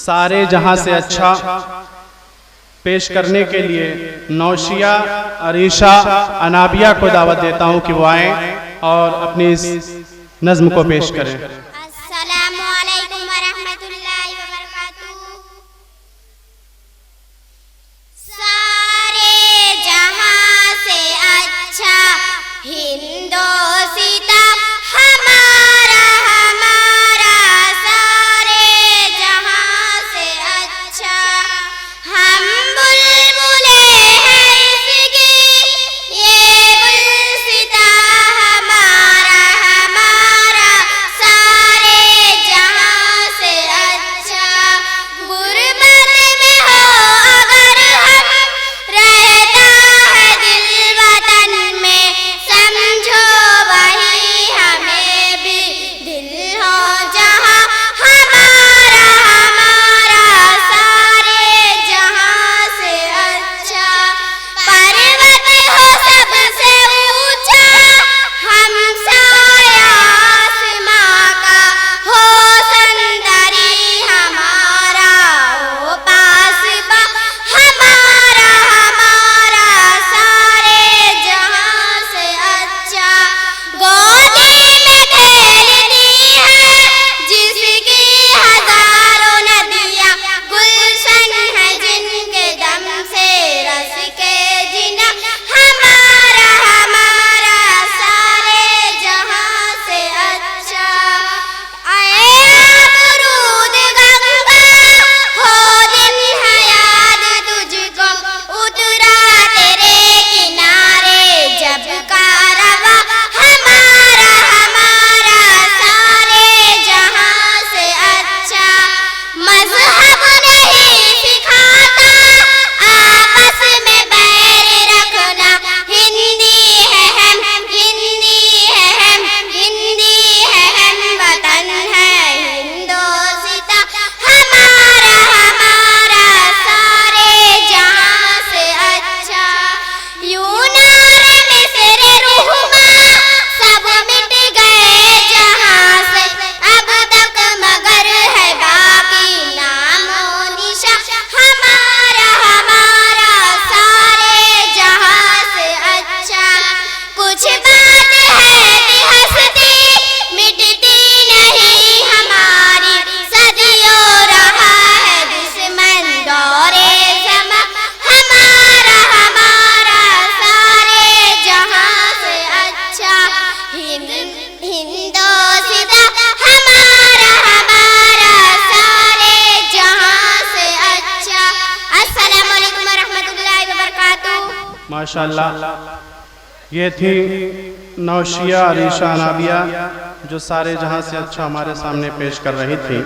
सारे जहां से अच्छा पेश करने के लिए नौशिया, अरीशा, अनाबिया को दावत देता हूं कि वो आए और अपनी इस नज्म को पेश करें। अस्सलामु अलैकुम व रहमतुल्लाहि व बरकातुहू। सारे जहां से अच्छा हिंदोसिता हमारा हमारा, सारे जहां से अच्छा हम बुलबुले हैं इसकी, ये गुलसिता हमारा हमारा, सारे जहां से अच्छा। गुर्बत में हो अगर हम, रहता है दिल वतन में, समझो वही हमें भी दिल हो जहां हमारा हमारा, सारे जहां से अच्छा। पर्वत हो सबसे ऊंचा, हम साया आसमां का, हो सुंदरी हमारा, हो पासबा हमारा हमारा, सारे जहां से अच्छा। गोदी में खेलती है जिसकी हजारों नदियां, गुलशन है जिनके दम से रस के जिना हमारा हमारा, सारे जहां से अच्छा। आए आबरूद गंगा, हो दिन है याद तुझको, उतरा तेरे किनारे जब कारवां हमारा हमारा, सारे जहां से अच्छा। मज़हब नहीं सिखाता आपस में बैर रखना, हिंदी है हम, हिंदी है हम, हिंदी है हम, वतन है हिंदोसिता हमारा हमारा, सारे जहां से अच्छा। यूनान मिस्र रुहमा सब मिट गए जहां से, अब तक मगर है बाकी नामो निशा हमारा हमारा, सारे जहां से अच्छा। कुछ बात है कि हंसती मिटती नहीं हमारी, सदियों रहा है दुश्मन दौरे ज़मा हमारा हमारा, सारे जहां से अच्छा। हिंदोसिता हमारा हमारा, सारे जहां से अच्छा। अस्सलामु अलैकुम व रहमतुल्लाहि व बरकातुहू। माशाअल्लाह, ये थी नौशिया, अरीशा, अनाबिया जो सारे जहां से अच्छा हमारे सामने पेश कर रही थी।